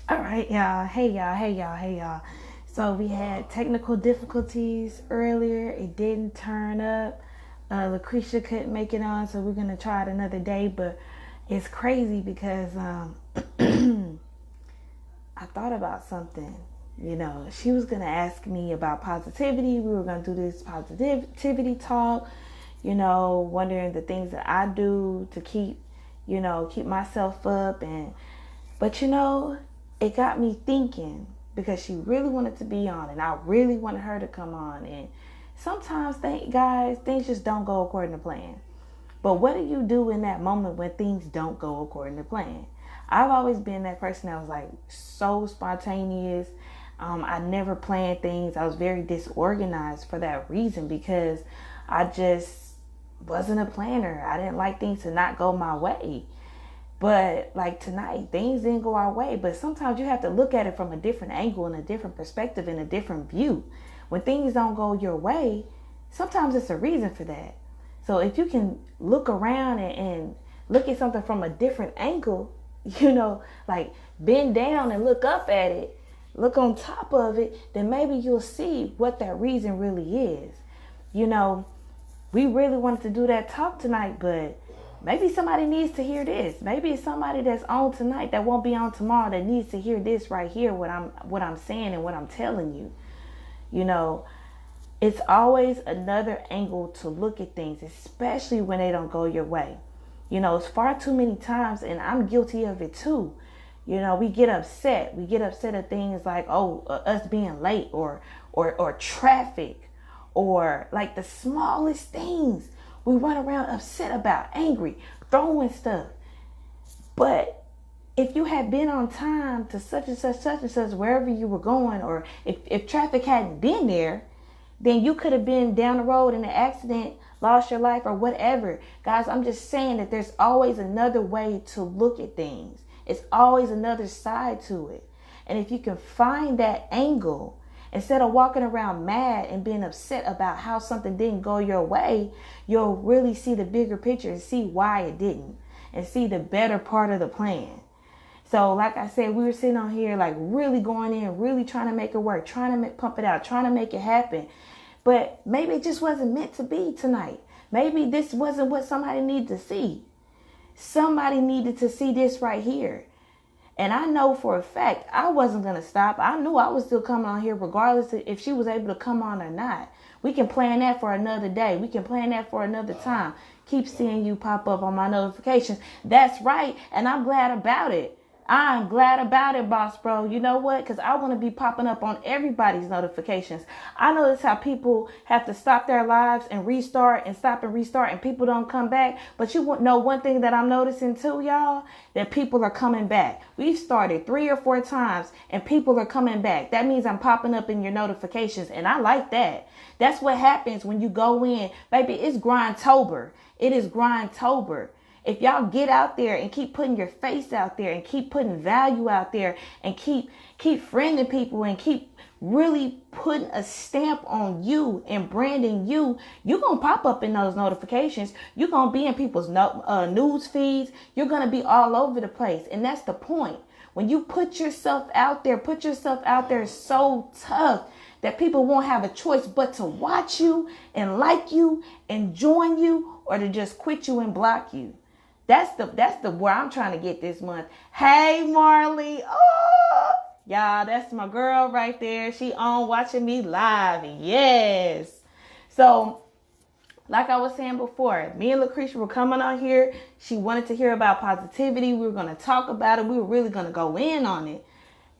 All right, y'all. Hey, y'all. Hey, y'all. Hey, y'all. So we had technical difficulties earlier. It didn't turn up. Lucretia couldn't make it on, so we're gonna try it another day. But it's crazy because I thought about something. She was gonna ask me about positivity. We were gonna do this positivity talk. Wondering the things that I do to keep myself up but it got me thinking because she really wanted to be on and I really wanted her to come on. And sometimes, guys, things just don't go according to plan. But what do you do in that moment when things don't go according to plan? I've always been that person that was like so spontaneous. I never planned things. I was very disorganized for that reason because I just wasn't a planner. I didn't like things to not go my way. But like tonight, things didn't go our way. But sometimes you have to look at it from a different angle and a different perspective and a different view. When things don't go your way, sometimes it's a reason for that. So if you can look around and look at something from a different angle, like bend down and look up at it, look on top of it, then maybe you'll see what that reason really is. You know, we really wanted to do that talk tonight, but maybe somebody needs to hear this. Maybe it's somebody that's on tonight that won't be on tomorrow that needs to hear this right here, what I'm saying and what I'm telling you. You know, it's always another angle to look at things, especially when they don't go your way. It's far too many times, and I'm guilty of it too. We get upset. We get upset at things like, us being late or traffic or like the smallest things. We run around upset about, angry, throwing stuff. But if you had been on time to such and such, wherever you were going, or if traffic hadn't been there, then you could have been down the road in an accident, lost your life or whatever. Guys, I'm just saying that there's always another way to look at things. It's always another side to it. And if you can find that angle, instead of walking around mad and being upset about how something didn't go your way, you'll really see the bigger picture and see why it didn't and see the better part of the plan. So like I said, we were sitting on here like really going in, really trying to make it work, trying to pump it out, trying to make it happen. But maybe it just wasn't meant to be tonight. Maybe this wasn't what somebody needed to see. Somebody needed to see this right here. And I know for a fact I wasn't going to stop. I knew I was still coming on here regardless of if she was able to come on or not. We can plan that for another day. We can plan that for another time. Keep seeing you pop up on my notifications. That's right. And I'm glad about it. I'm glad about it, boss bro. You know what? Because I want to be popping up on everybody's notifications. I know that's how people have to stop their lives and restart and stop and restart and people don't come back. But you know one thing that I'm noticing too, y'all, that people are coming back. We've started 3 or 4 times and people are coming back. That means I'm popping up in your notifications and I like that. That's what happens when you go in. Baby, it's Grindtober. It is Grindtober. If y'all get out there and keep putting your face out there and keep putting value out there and keep friending people and keep really putting a stamp on you and branding you, you're going to pop up in those notifications. You're going to be in people's news feeds. You're going to be all over the place. And that's the point. When you put yourself out there so tough that people won't have a choice but to watch you and like you and join you or to just quit you and block you. That's the where I'm trying to get this month. Hey, Marley. Oh, y'all, that's my girl right there. She on watching me live. Yes. So, like I was saying before, me and Lucretia were coming on here. She wanted to hear about positivity. We were going to talk about it. We were really going to go in on it.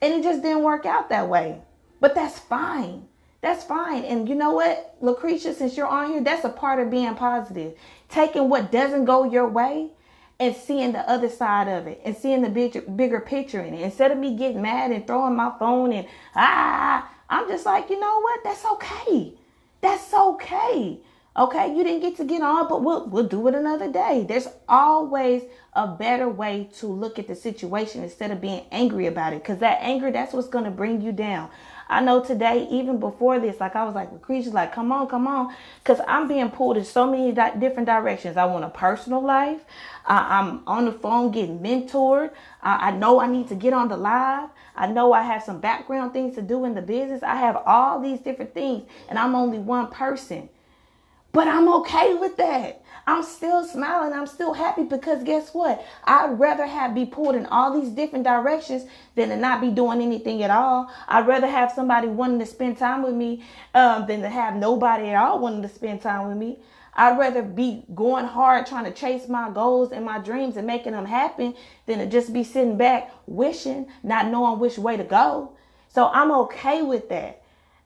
And it just didn't work out that way. But that's fine. That's fine. And you know what, Lucretia, since you're on here, that's a part of being positive. Taking what doesn't go your way and seeing the other side of it and seeing the bigger picture in it. Instead of me getting mad and throwing my phone and I'm just like, you know what? That's okay. That's okay. Okay, you didn't get to get on, but we'll do it another day. There's always a better way to look at the situation instead of being angry about it. Because that anger, that's what's going to bring you down. I know today, even before this, like I was like, Lucretia's like, come on, come on. Because I'm being pulled in so many different directions. I want a personal life. I'm on the phone getting mentored. I know I need to get on the live. I know I have some background things to do in the business. I have all these different things, and I'm only one person. But I'm okay with that. I'm still smiling. I'm still happy because guess what? I'd rather be pulled in all these different directions than to not be doing anything at all. I'd rather have somebody wanting to spend time with me than to have nobody at all wanting to spend time with me. I'd rather be going hard trying to chase my goals and my dreams and making them happen than to just be sitting back wishing, not knowing which way to go. So I'm okay with that.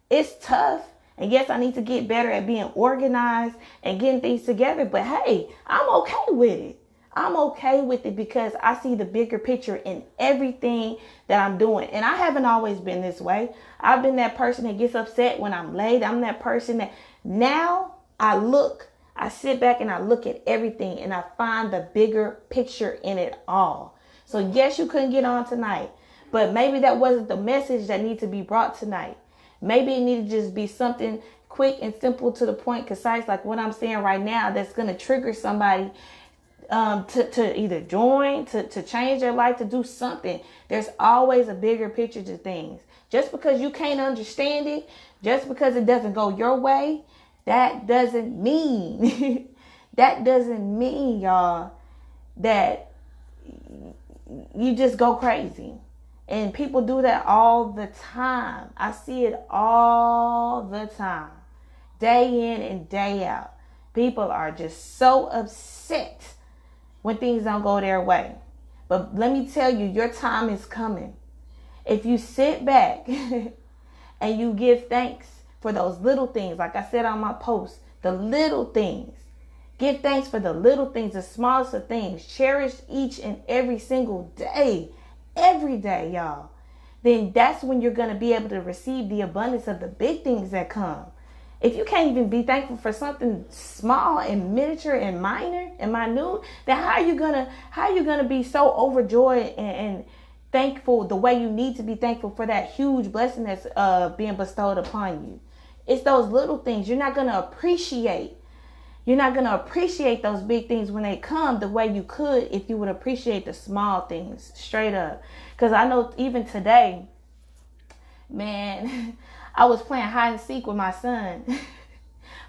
It's tough. And yes, I need to get better at being organized and getting things together. But hey, I'm okay with it. I'm okay with it because I see the bigger picture in everything that I'm doing. And I haven't always been this way. I've been that person that gets upset when I'm late. I'm that person that now I sit back and I look at everything and I find the bigger picture in it all. So yes, you couldn't get on tonight, but maybe that wasn't the message that needs to be brought tonight. Maybe it needed to just be something quick and simple, to the point, concise, like what I'm saying right now, that's going to trigger somebody to either join, to change their life, to do something. There's always a bigger picture to things. Just because you can't understand it, just because it doesn't go your way, that doesn't mean, y'all, that you just go crazy. And people do that all the time. I see it all the time. Day in and day out. People are just so upset when things don't go their way. But let me tell you, your time is coming. If you sit back and you give thanks for those little things, like I said on my post, the little things. Give thanks for the little things, the smallest of things. Cherish each and every single day. Every day, y'all. Then that's when you're going to be able to receive the abundance of the big things that come. If you can't even be thankful for something small and miniature and minor and minute, then how are you gonna be so overjoyed and thankful the way you need to be thankful for that huge blessing that's being bestowed upon you? It's those little things. You're not gonna appreciate those big things when they come the way you could if you would appreciate the small things, straight up. Because I know even today, man, I was playing hide and seek with my son,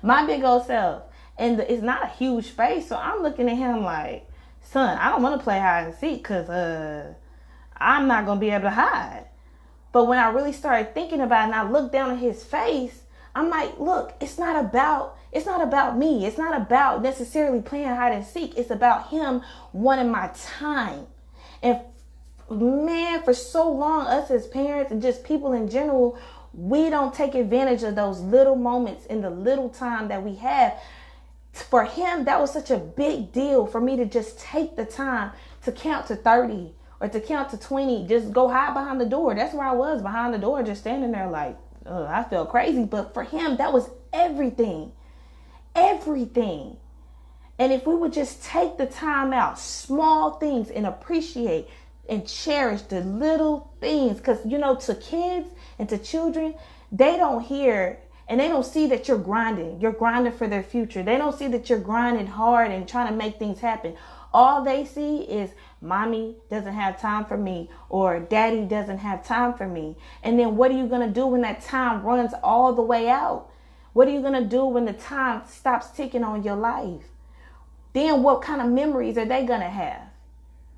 my big old self. And it's not a huge space, so I'm looking at him like, son, I don't want to play hide and seek because I'm not going to be able to hide. But when I really started thinking about it and I looked down at his face, I'm like, look, it's not about me. It's not about necessarily playing hide and seek. It's about him wanting my time. And man, for so long, us as parents and just people in general, we don't take advantage of those little moments in the little time that we have. For him, that was such a big deal for me to just take the time to count to 30 or to count to 20, just go hide behind the door. That's where I was, behind the door, just standing there like, I felt crazy. But for him, that was everything. Everything. And if we would just take the time out, small things, and appreciate and cherish the little things. Because, to kids and to children, they don't hear and they don't see that you're grinding. You're grinding for their future. They don't see that you're grinding hard and trying to make things happen. All they see is mommy doesn't have time for me or daddy doesn't have time for me. And then what are you going to do when that time runs all the way out? What are you going to do when the time stops ticking on your life? Then what kind of memories are they going to have?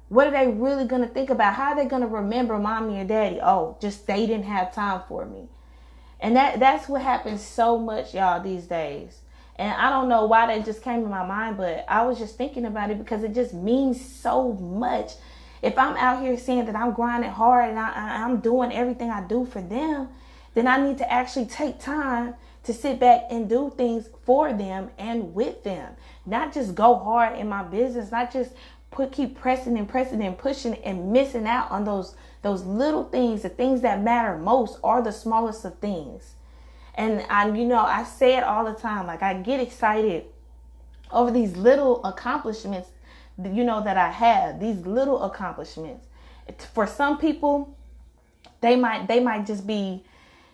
What are they really going to think about? How are they going to remember mommy and daddy? Oh, just they didn't have time for me. And that's what happens so much, y'all, these days. And I don't know why that just came to my mind, but I was just thinking about it because it just means so much. If I'm out here saying that I'm grinding hard and I'm doing everything I do for them, then I need to actually take time to sit back and do things for them and with them. Not just go hard in my business, not just keep pressing and pushing and missing out on those little things. The things that matter most are the smallest of things. And I say it all the time, like I get excited over these little accomplishments, that I have, these little accomplishments. For some people, they might just be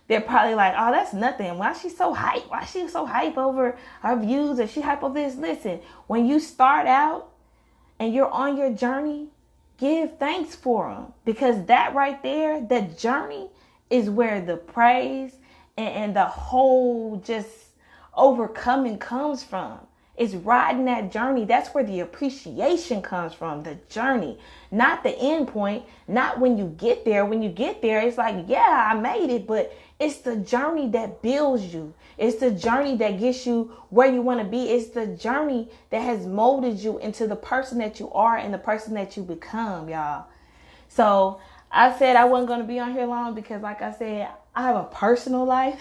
they're probably like, oh, that's nothing. Why she so hype? Why she so hype over her views? Or she hype over this? Listen, when you start out and you're on your journey, give thanks for them. Because that right there, that journey is where the praise and the whole just overcoming comes from. It's riding that journey. That's where the appreciation comes from, the journey, not the end point, not when you get there. When you get there, it's like, yeah, I made it, but it's the journey that builds you. It's the journey that gets you where you want to be. It's the journey that has molded you into the person that you are and the person that you become, y'all. So I said I wasn't going to be on here long because, like I said, I have a personal life.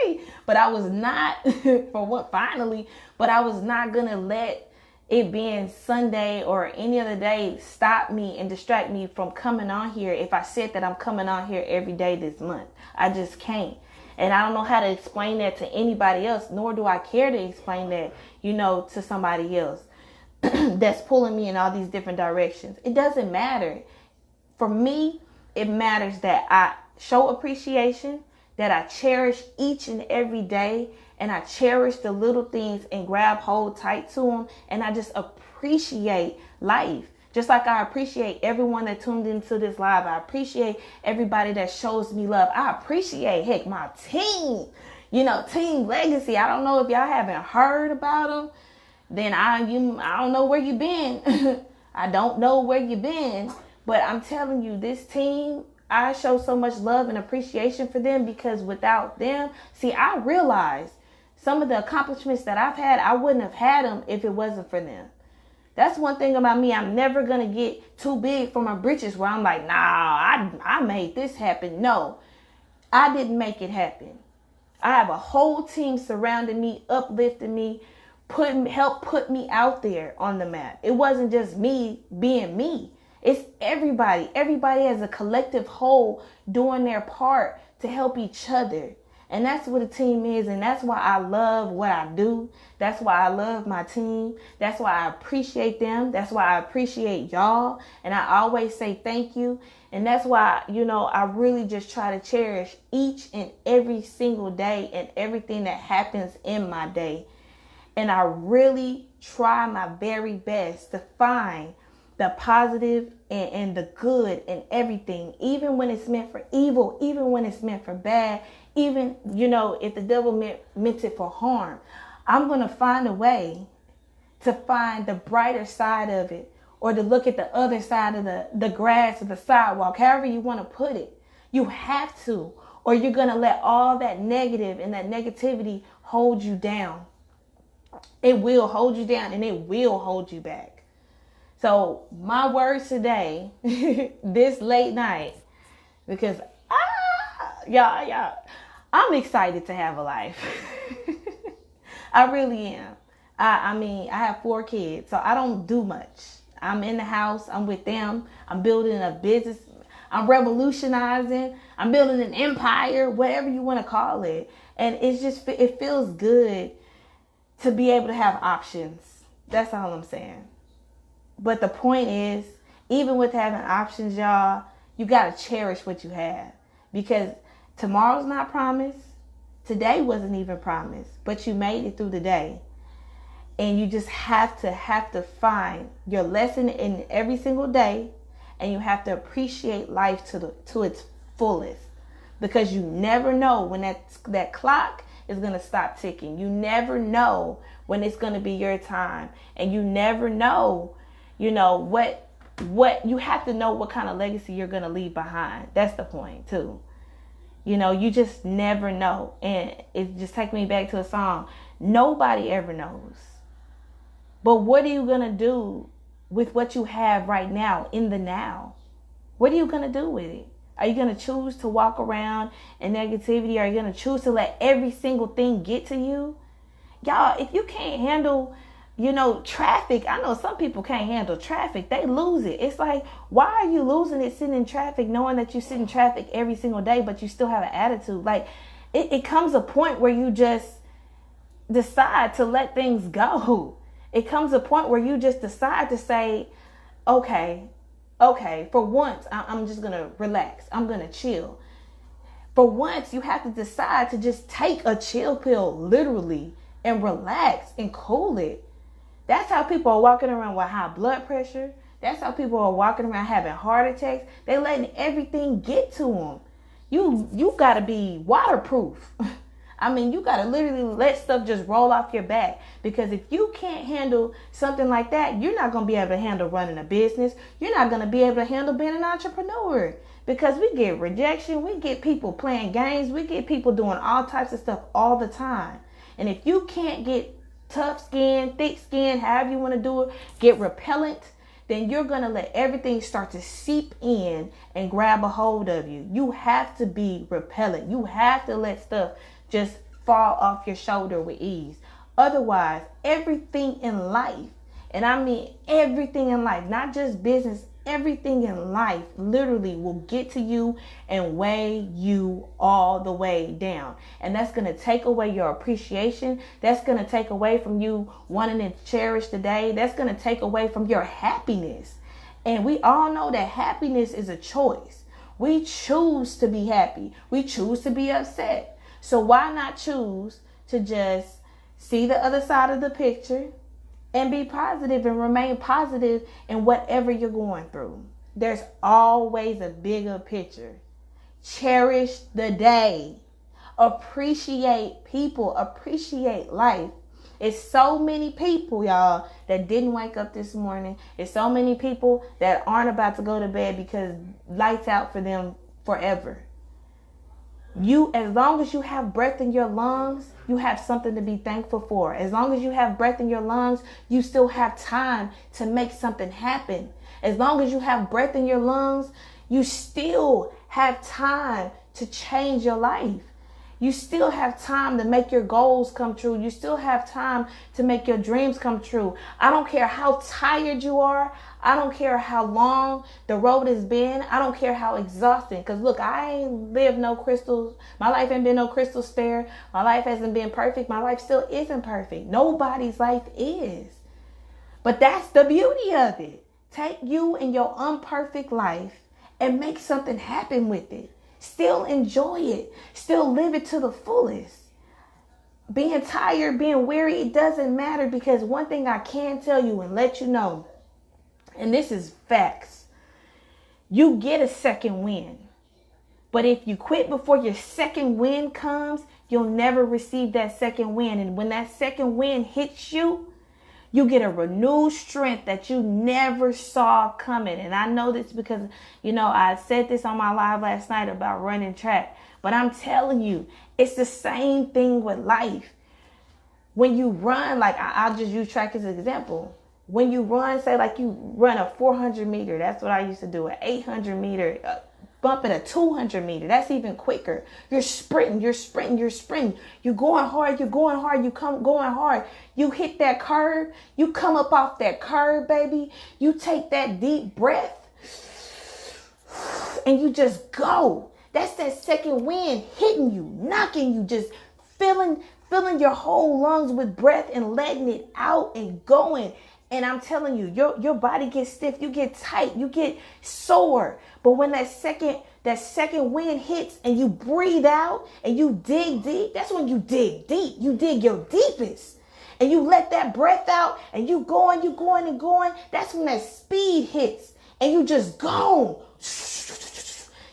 Yay. But I was not, but I was not going to let it being Sunday or any other day stop me and distract me from coming on here. If I said that I'm coming on here every day this month, I just can't. And I don't know how to explain that to anybody else, nor do I care to explain that, to somebody else that's pulling me in all these different directions. It doesn't matter. For me, it matters that I show appreciation, that I cherish each and every day, and I cherish the little things and grab hold tight to them, and I just appreciate life. Just like I appreciate everyone that tuned into this live. I appreciate everybody that shows me love. I appreciate, heck, my team. Team Legacy. I don't know if y'all haven't heard about them. Then I don't know where you've been. I don't know where you've been. But I'm telling you, this team, I show so much love and appreciation for them because without them, see, I realized some of the accomplishments that I've had, I wouldn't have had them if it wasn't for them. That's one thing about me. I'm never going to get too big for my britches where I'm like, nah, I made this happen. No, I didn't make it happen. I have a whole team surrounding me, uplifting me, help put me out there on the map. It wasn't just me being me. It's everybody. Everybody as a collective whole doing their part to help each other. And that's what a team is. And that's why I love what I do. That's why I love my team. That's why I appreciate them. That's why I appreciate y'all. And I always say thank you. And that's why, I really just try to cherish each and every single day and everything that happens in my day. And I really try my very best to find the positive and the good in everything, even when it's meant for evil, even when it's meant for bad, even, if the devil meant it for harm. I'm going to find a way to find the brighter side of it, or to look at the other side of the grass or the sidewalk, however you want to put it. You have to, or you're going to let all that negative and that negativity hold you down. It will hold you down and it will hold you back. So my words today, this late night, because y'all, I'm excited to have a life. I really am. I have 4 kids, so I don't do much. I'm in the house. I'm with them. I'm building a business. I'm revolutionizing. I'm building an empire, whatever you want to call it. And it feels good to be able to have options. That's all I'm saying. But the point is, even with having options, y'all, you got to cherish what you have. Because tomorrow's not promised. Today wasn't even promised. But you made it through the day. And you just have to find your lesson in every single day. And you have to appreciate life to its fullest. Because you never know when that clock is going to stop ticking. You never know when it's going to be your time. And you never know, what you have to know what kind of legacy you're going to leave behind. That's the point too. You just never know. And it just takes me back to a song. Nobody ever knows. But what are you going to do with what you have right now, in the now? What are you going to do with it? Are you going to choose to walk around in negativity? Are you going to choose to let every single thing get to you? Y'all, if you can't handle, traffic, I know some people can't handle traffic. They lose it. It's like, why are you losing it sitting in traffic, knowing that you sit in traffic every single day, but you still have an attitude? Like, it comes a point where you just decide to let things go. It comes a point where you just decide to say, okay, for once, I'm just going to relax. I'm going to chill. For once, you have to decide to just take a chill pill, literally, and relax and cool it. That's how people are walking around with high blood pressure. That's how people are walking around having heart attacks. They letting everything get to them. You got to be waterproof. I mean, you got to literally let stuff just roll off your back. Because if you can't handle something like that, you're not going to be able to handle running a business. You're not going to be able to handle being an entrepreneur. Because we get rejection. We get people playing games. We get people doing all types of stuff all the time. And if you can't get tough skin, thick skin, however you want to do it, get repellent, then you're going to let everything start to seep in and grab a hold of you. You have to be repellent. You have to let stuff just fall off your shoulder with ease. Otherwise, everything in life, and I mean everything in life, not just business, everything in life literally will get to you and weigh you all the way down. And that's going to take away your appreciation. That's going to take away from you wanting to cherish the day. That's going to take away from your happiness. And we all know that happiness is a choice. We choose to be happy. We choose to be upset. So why not choose to just see the other side of the picture and be positive and remain positive in whatever you're going through? There's always a bigger picture. Cherish the day. Appreciate people. Appreciate life. It's so many people, y'all, that didn't wake up this morning. It's so many people that aren't about to go to bed because lights out for them forever. As long as you have breath in your lungs, you have something to be thankful for. As long as you have breath in your lungs, you still have time to make something happen. As long as you have breath in your lungs, you still have time to change your life. You still have time to make your goals come true. You still have time to make your dreams come true. I don't care how tired you are. I don't care how long the road has been. I don't care how exhausting. Because look, I ain't lived no crystals. My life ain't been no crystal stair. My life hasn't been perfect. My life still isn't perfect. Nobody's life is. But that's the beauty of it. Take you and your imperfect life and make something happen with it. Still enjoy it. Still live it to the fullest. Being tired, being weary, it doesn't matter, because one thing I can tell you and let you know, and this is facts, you get a second win. But if you quit before your second win comes, you'll never receive that second win. And when that second win hits you, you get a renewed strength that you never saw coming. And I know this because, I said this on my live last night about running track. But I'm telling you, it's the same thing with life. When you run, like I'll just use track as an example. When you run, say like you run a 400 meter, that's what I used to do, an 800 meter, bumping a 200 meter. That's even quicker. You're sprinting. You're going hard. You come going hard. You hit that curve. You come up off that curve, baby. You take that deep breath and you just go. That's that second wind hitting you, knocking you, just filling your whole lungs with breath and letting it out and going. And I'm telling you, your body gets stiff, you get tight, you get sore. But when that second wind hits and you breathe out and you dig deep, that's when you dig deep. You dig your deepest. And you let that breath out and you going. That's when that speed hits and you just go.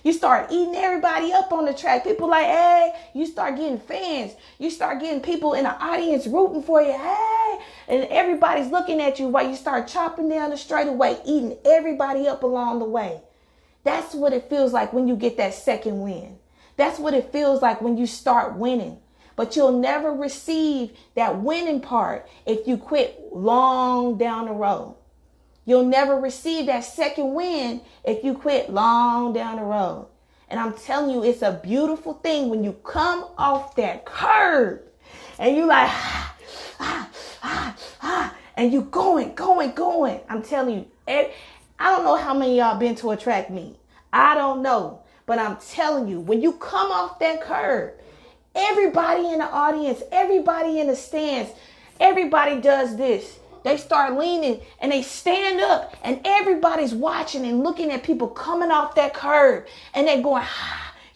You start eating everybody up on the track. People like, hey, you start getting fans. You start getting people in the audience rooting for you. Hey, and everybody's looking at you while you start chopping down the straightaway, eating everybody up along the way. That's what it feels like when you get that second win. That's what it feels like when you start winning. But you'll never receive that winning part if you quit long down the road. You'll never receive that second win if you quit long down the road. And I'm telling you, it's a beautiful thing when you come off that curve and you like, and you going. I'm telling you, I don't know how many of y'all been to a track meet. I don't know. But I'm telling you, when you come off that curve, everybody in the audience, everybody in the stands, everybody does this. They start leaning and they stand up and everybody's watching and looking at people coming off that curve and they're going,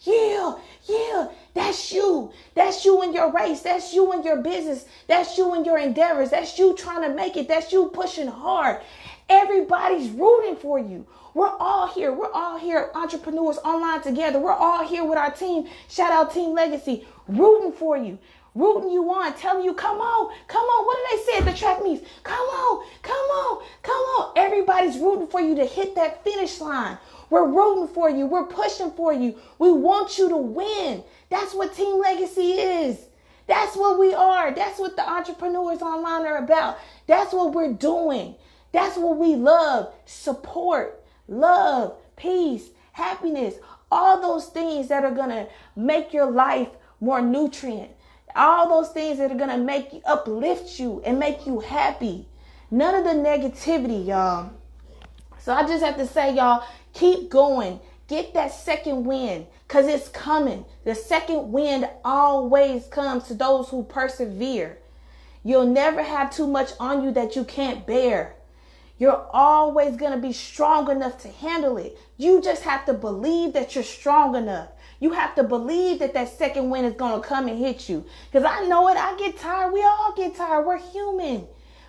Yeah, yeah, that's you. That's you in your race. That's you in your business. That's you in your endeavors. That's you trying to make it. That's you pushing hard. Everybody's rooting for you. We're all here. We're all here, entrepreneurs online together. We're all here with our team. Shout out Team Legacy, rooting for you, rooting you on, telling you, come on, come on. What did they say at the track meets? Come on, come on, come on. Everybody's rooting for you to hit that finish line. We're rooting for you. We're pushing for you. We want you to win. That's what Team Legacy is. That's what we are. That's what the entrepreneurs online are about. That's what we're doing. That's what we love. Support, love, peace, happiness, all those things that are going to make your life more nutrient. All those things that are going to make you, uplift you and make you happy. None of the negativity, y'all. So I just have to say, y'all, keep going. Get that second wind, because it's coming. The second wind always comes to those who persevere. You'll never have too much on you that you can't bear. You're always going to be strong enough to handle it. You just have to believe that you're strong enough. You have to believe that that second wind is going to come and hit you. Because I know it. I get tired. We all get tired. We're human.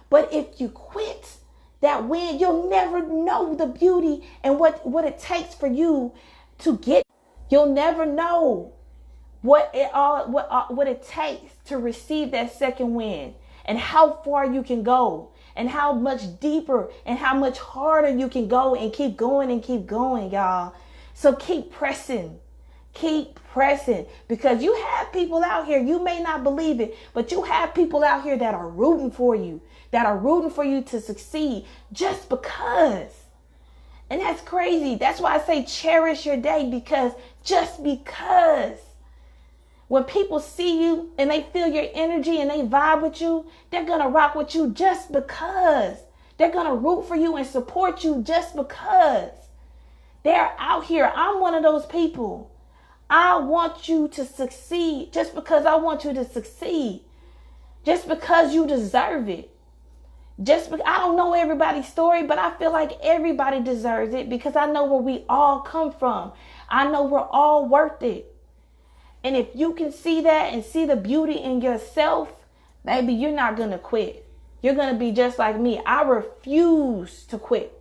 But if you quit that wind, you'll never know the beauty and what it takes for you to get. You'll never know what it takes to receive that second wind and how far you can go. And how much deeper and how much harder you can go and keep going, y'all. So keep pressing, because you have people out here, you may not believe it, but you have people out here that are rooting for you, to succeed just because. And that's crazy. That's why I say cherish your day, because just because. When people see you and they feel your energy and they vibe with you, they're going to rock with you just because. They're going to root for you and support you just because. They're out here. I'm one of those people. I want you to succeed just because I want you to succeed. Just because you deserve it. I don't know everybody's story, but I feel like everybody deserves it, because I know where we all come from. I know we're all worth it. And if you can see that and see the beauty in yourself, baby, you're not going to quit. You're going to be just like me. I refuse to quit.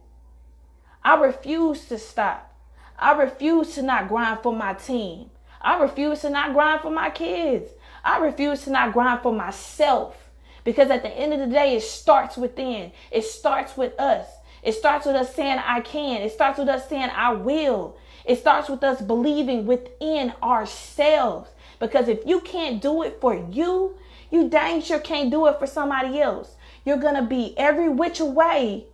I refuse to stop. I refuse to not grind for my team. I refuse to not grind for my kids. I refuse to not grind for myself. Because at the end of the day, it starts within. It starts with us. It starts with us saying, I can. It starts with us saying, I will. It starts with us believing within ourselves. Because if you can't do it for you, you dang sure can't do it for somebody else. You're going to be every which way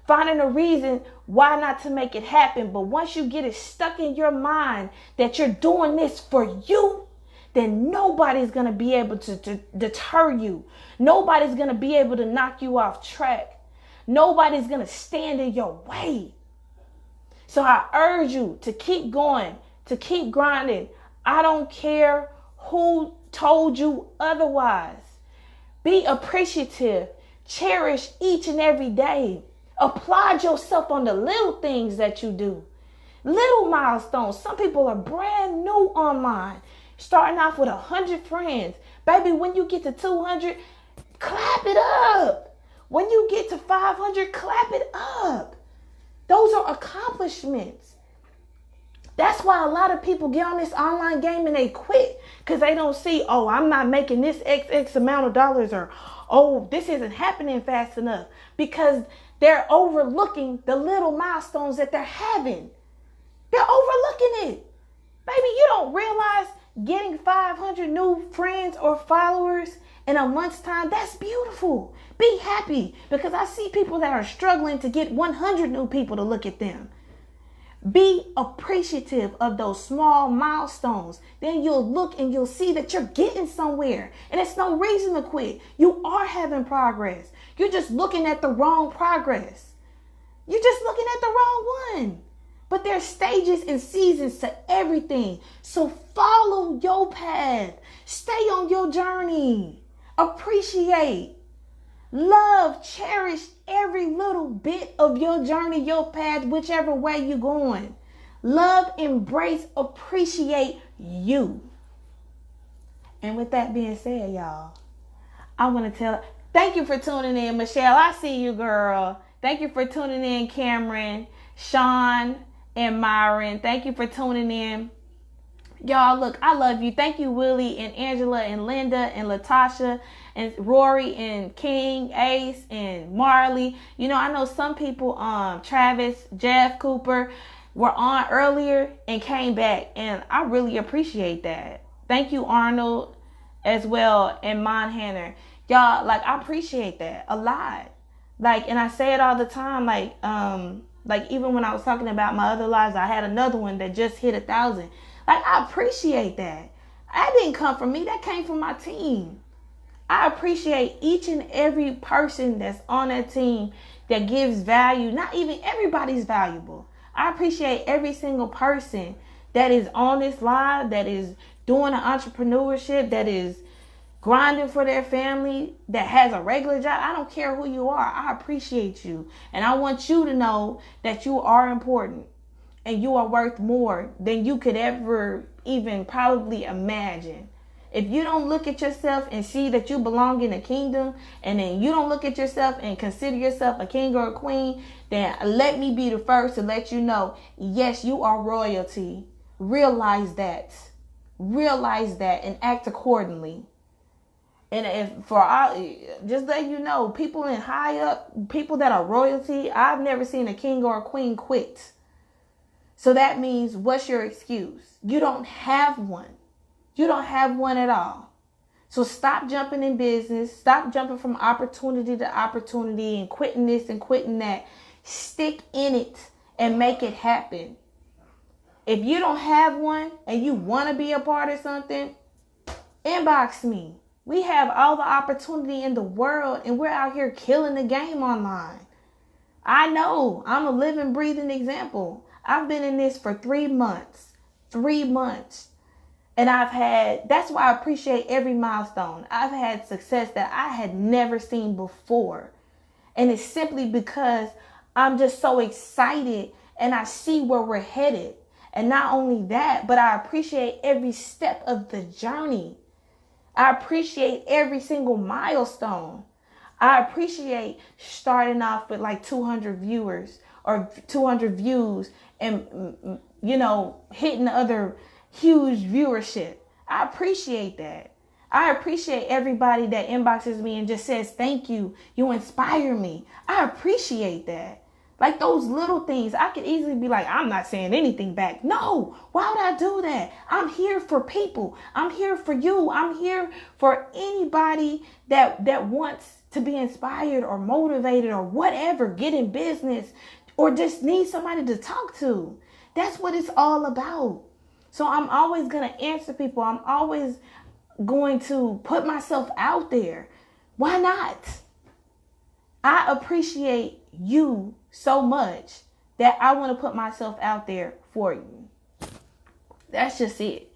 finding a reason why not to make it happen. But once you get it stuck in your mind that you're doing this for you, then nobody's going to be able to deter you. Nobody's going to be able to knock you off track. Nobody's going to stand in your way. So I urge you to keep going, to keep grinding. I don't care who told you otherwise. Be appreciative. Cherish each and every day. Applaud yourself on the little things that you do. Little milestones. Some people are brand new online, starting off with 100 friends. Baby, when you get to 200, clap it up. When you get to 500, clap it up. Those are accomplishments. That's why a lot of people get on this online game and they quit, because they don't see, oh, I'm not making this X amount of dollars, or, oh, this isn't happening fast enough, because they're overlooking the little milestones that they're having. They're overlooking it. Baby, you don't realize getting 500 new friends or followers in a month's time, that's beautiful. Be happy, because I see people that are struggling to get 100 new people to look at them. Be appreciative of those small milestones. Then you'll look and you'll see that you're getting somewhere. And it's no reason to quit. You are having progress. You're just looking at the wrong progress. You're just looking at the wrong one. But there's stages and seasons to everything. So follow your path. Stay on your journey. Appreciate. Love, cherish every little bit of your journey, your path, whichever way you're going. Love, embrace, appreciate you. And with that being said, y'all, I want to thank you for tuning in, Michelle. I see you, girl. Thank you for tuning in, Cameron, Sean, and Myron. Thank you for tuning in. Y'all, look, I love you. Thank you, Willie and Angela and Linda and Latasha and Rory and King, Ace and Marley. You know, I know some people, Travis, Jeff, Cooper, were on earlier and came back, and I really appreciate that. Thank you, Arnold, as well, and Monhanner. Y'all, like, I appreciate that a lot. Like, and I say it all the time, like even when I was talking about my other lives, I had another one that just hit 1,000. Like, I appreciate that. That didn't come from me. That came from my team. I appreciate each and every person that's on that team that gives value. Not even everybody's valuable. I appreciate every single person that is on this live, that is doing an entrepreneurship, that is grinding for their family, that has a regular job. I don't care who you are. I appreciate you. And I want you to know that you are important and you are worth more than you could ever even probably imagine. If you don't look at yourself and see that you belong in the kingdom, and then you don't look at yourself and consider yourself a king or a queen, then let me be the first to let you know, yes, you are royalty. Realize that. Realize that and act accordingly. And if just let you know, people in high up, people that are royalty, I've never seen a king or a queen quit. So that means, what's your excuse? You don't have one. You don't have one at all. So stop jumping in business. Stop jumping from opportunity to opportunity and quitting this and quitting that. Stick in it and make it happen. If you don't have one and you want to be a part of something, inbox me. We have all the opportunity in the world, and we're out here killing the game online. I know. I'm a living, breathing example. I've been in this for 3 months. 3 months. And that's why I appreciate every milestone. I've had success that I had never seen before. And it's simply because I'm just so excited and I see where we're headed. And not only that, but I appreciate every step of the journey. I appreciate every single milestone. I appreciate starting off with like 200 viewers or 200 views and, you know, hitting other huge viewership. I appreciate that. I appreciate everybody that inboxes me and just says, thank you. You inspire me. I appreciate that. Like those little things, I could easily be like, I'm not saying anything back. No, why would I do that? I'm here for people. I'm here for you. I'm here for anybody that wants to be inspired or motivated or whatever, get in business or just need somebody to talk to. That's what it's all about. So I'm always going to answer people. I'm always going to put myself out there. Why not? I appreciate you so much that I want to put myself out there for you. That's just it.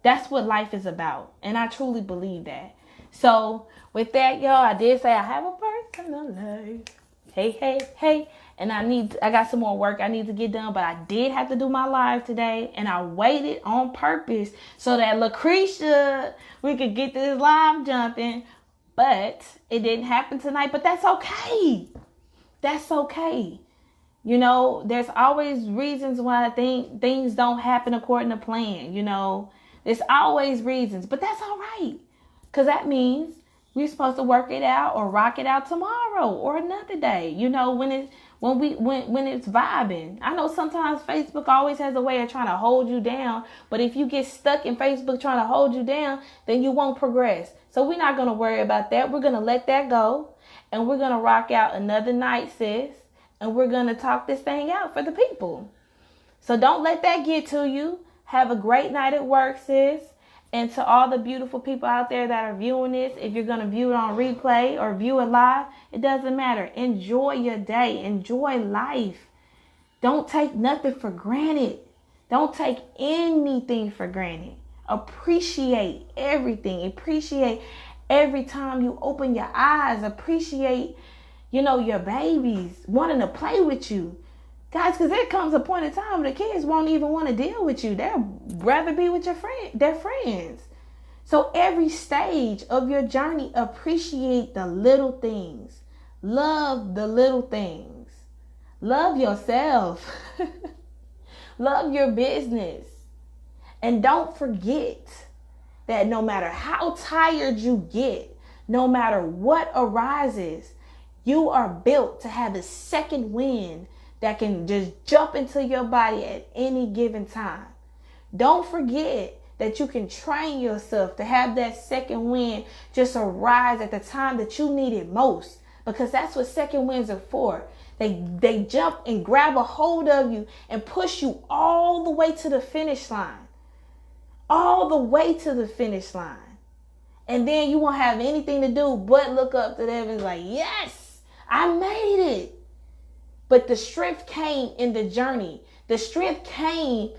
That's what life is about. And I truly believe that. So with that, y'all, I did say I have a personal life. Hey. And I got some more work I need to get done, but I did have to do my live today, and I waited on purpose so that Lucretia, we could get this live jumping, but it didn't happen tonight, but that's okay. That's okay. You know, there's always reasons why things don't happen according to plan, you know. There's always reasons, but that's all right. Because that means we're supposed to work it out or rock it out tomorrow or another day, you know, when it's vibing. I know sometimes Facebook always has a way of trying to hold you down, but if you get stuck in Facebook trying to hold you down, then you won't progress. So we're not going to worry about that. We're going to let that go, and we're going to rock out another night, sis, and we're going to talk this thing out for the people. So don't let that get to you. Have a great night at work, sis. And to all the beautiful people out there that are viewing this, if you're going to view it on replay or view it live, it doesn't matter. Enjoy your day. Enjoy life. Don't take nothing for granted. Don't take anything for granted. Appreciate everything. Appreciate every time you open your eyes. Appreciate, you know, your babies wanting to play with you. Guys, because there comes a point in time where the kids won't even want to deal with you. They'll rather be with their friends. So every stage of your journey, appreciate the little things. Love the little things. Love yourself. Love your business. And don't forget that no matter how tired you get, no matter what arises, you are built to have a second wind that can just jump into your body at any given time. Don't forget that you can train yourself to have that second wind just arise at the time that you need it most, because that's what second winds are for. They jump and grab a hold of you and push you all the way to the finish line. All the way to the finish line. And then you won't have anything to do but look up to them and like, yes, I made it. But the strength came in the journey. The strength came,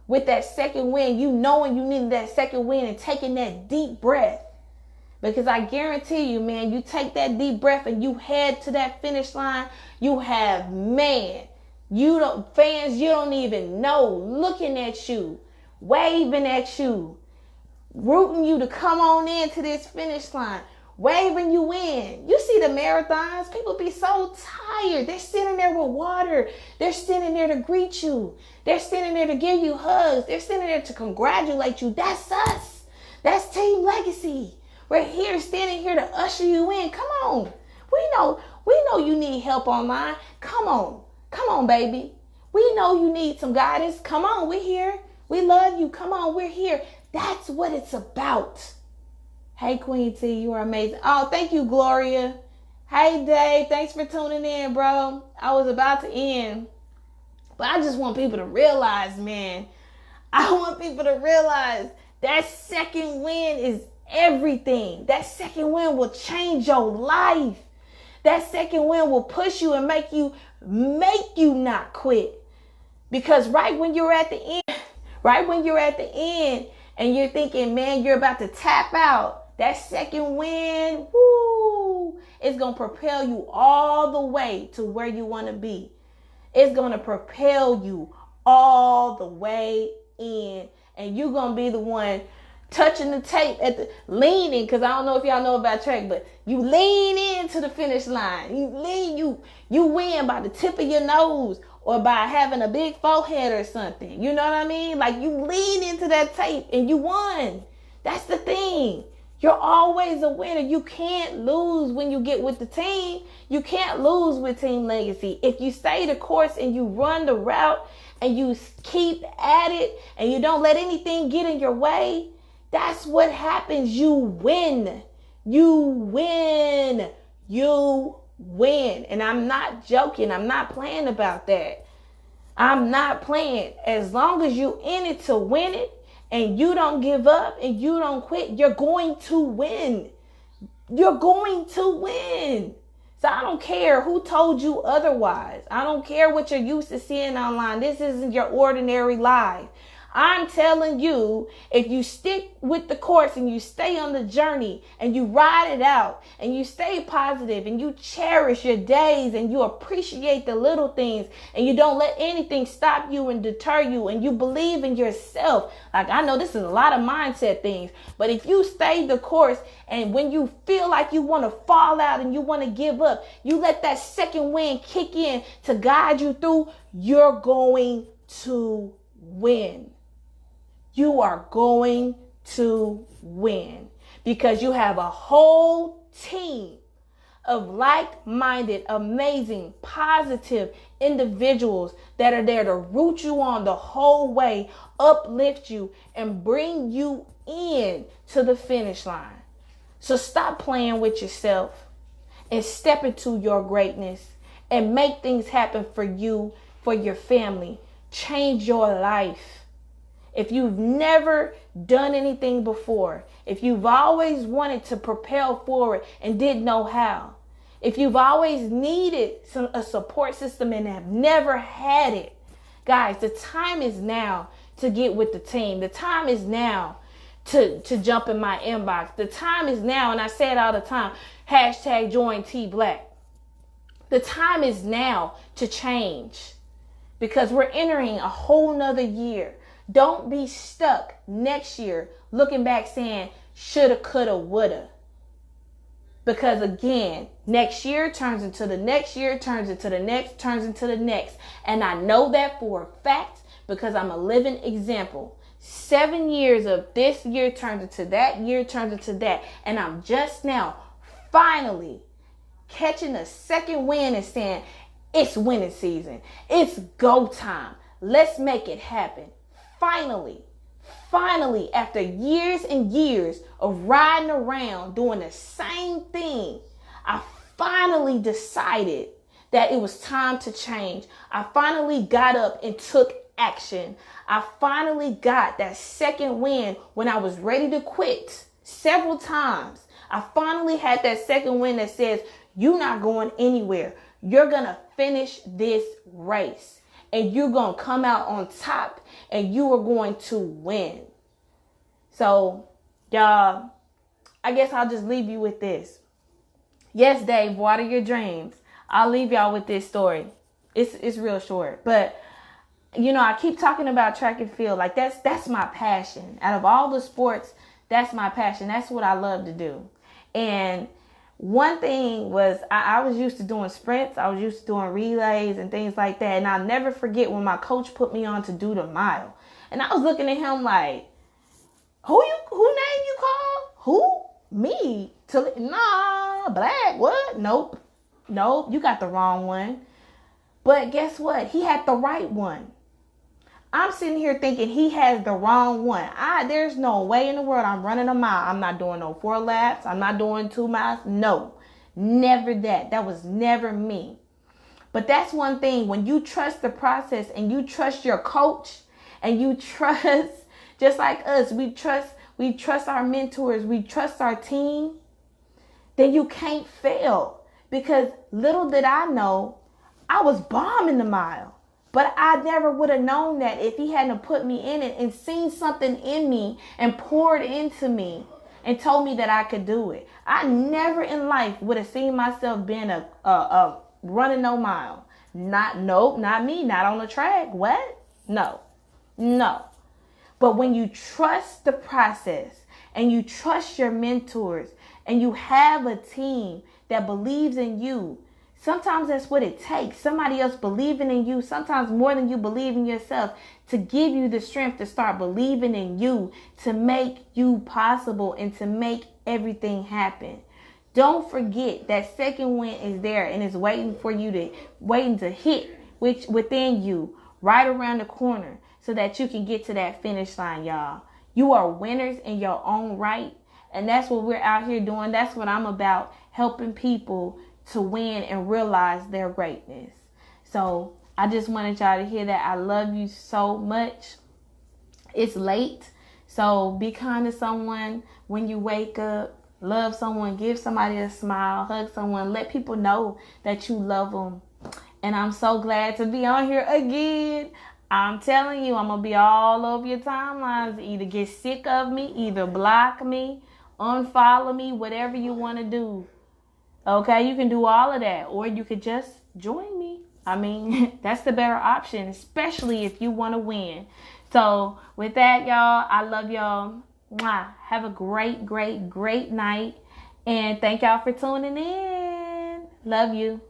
with that second wind, you knowing you needed that second wind and taking that deep breath. Because I guarantee you, man, you take that deep breath and you head to that finish line, you have, fans you don't even know looking at you, waving at you, rooting you to come on into this finish line, waving you in. You see the marathons, people be so tired. They're sitting there with water. They're standing there to greet you. They're standing there to give you hugs. They're standing there to congratulate you. That's us. That's Team Legacy. We're here, standing here to usher you in. Come on. We know you need help online. Come on, baby. We know you need some guidance. Come on, we're here. We love you. Come on, we're here. That's what it's about. Hey, Queen T, you are amazing. Oh, thank you, Gloria. Hey, Dave, thanks for tuning in, bro. I was about to end, but I just want people to realize, man. I want people to realize that second wind is everything. That second wind will change your life. That second wind will push you and make you not quit. Because right when you're at the end and you're thinking, man, you're about to tap out, that second wind, it's going to propel you all the way to where you want to be. It's going to propel you all the way in. And you're going to be the one touching the tape leaning, because I don't know if y'all know about track, but you lean into the finish line. You win by the tip of your nose or by having a big forehead or something. You know what I mean? Like, you lean into that tape and you won. That's the thing. You're always a winner. You can't lose when you get with the team. You can't lose with Team Legacy. If you stay the course and you run the route and you keep at it and you don't let anything get in your way, that's what happens. You win. You win. You win. And I'm not joking. I'm not playing about that. I'm not playing. As long as you in it to win it and you don't give up and you don't quit, you're going to win. You're going to win. So I don't care who told you otherwise. I don't care what you're used to seeing online. This isn't your ordinary life. I'm telling you, if you stick with the course and you stay on the journey and you ride it out and you stay positive and you cherish your days and you appreciate the little things and you don't let anything stop you and deter you and you believe in yourself. Like, I know this is a lot of mindset things, but if you stay the course and when you feel like you want to fall out and you want to give up, you let that second wind kick in to guide you through, you're going to win. You are going to win because you have a whole team of like-minded, amazing, positive individuals that are there to root you on the whole way, uplift you, and bring you in to the finish line. So stop playing with yourself and step into your greatness and make things happen for you, for your family. Change your life. If you've never done anything before, if you've always wanted to propel forward and didn't know how, if you've always needed a support system and have never had it, guys, the time is now to get with the team. The time is now to jump in my inbox. The time is now, and I say it all the time, #join T Black. The time is now to change, because we're entering a whole nother year. Don't be stuck next year looking back saying shoulda, coulda, woulda. Because again, next year turns into the next year, turns into the next, turns into the next. And I know that for a fact because I'm a living example. 7 years of this year turns into that year, turns into that. And I'm just now finally catching a second wind and saying, it's winning season. It's go time. Let's make it happen. Finally, after years and years of riding around doing the same thing, I finally decided that it was time to change. I finally got up and took action. I finally got that second wind when I was ready to quit several times. I finally had that second wind that says, you're not going anywhere. You're going to finish this race and you're going to come out on top and you are going to win. So, y'all, I guess I'll just leave you with this. Yes, Dave, water your dreams. I'll leave y'all with this story. It's real short, but you know, I keep talking about track and field. Like that's my passion. Out of all the sports, that's my passion. That's what I love to do. And one thing was I was used to doing sprints. I was used to doing relays and things like that. And I'll never forget when my coach put me on to do the mile. And I was looking at him like, who name you call? Who? Me? Nah, Black, what? Nope, you got the wrong one. But guess what? He had the right one. I'm sitting here thinking he has the wrong one. There's no way in the world I'm running a mile. I'm not doing no 4 laps. I'm not doing 2 miles. No, never that. That was never me. But that's one thing. When you trust the process and you trust your coach and you trust, just like us, we trust our mentors, we trust our team, then you can't fail. Because little did I know, I was bombing the mile. But I never would have known that if he hadn't put me in it and seen something in me and poured into me and told me that I could do it. I never in life would have seen myself being a running no mile. Not me, not on the track. What? No. But when you trust the process and you trust your mentors and you have a team that believes in you, sometimes that's what it takes. Somebody else believing in you, sometimes more than you believe in yourself, to give you the strength to start believing in you, to make you possible and to make everything happen. Don't forget that second wind is there and it's waiting to hit within you right around the corner so that you can get to that finish line, y'all. You are winners in your own right. And that's what we're out here doing. That's what I'm about, helping people to win and realize their greatness. So I just wanted y'all to hear that. I love you so much. It's late, so be kind to someone when you wake up. Love someone, give somebody a smile, hug someone, let people know that you love them. And I'm so glad to be on here again. I'm telling you, I'm going to be all over your timelines. Either get sick of me, either block me, unfollow me, whatever you want to do. Okay, you can do all of that, or you could just join me. I mean, that's the better option, especially if you want to win. So with that, y'all, I love y'all. Mwah. Have a great, great, great night. And thank y'all for tuning in. Love you.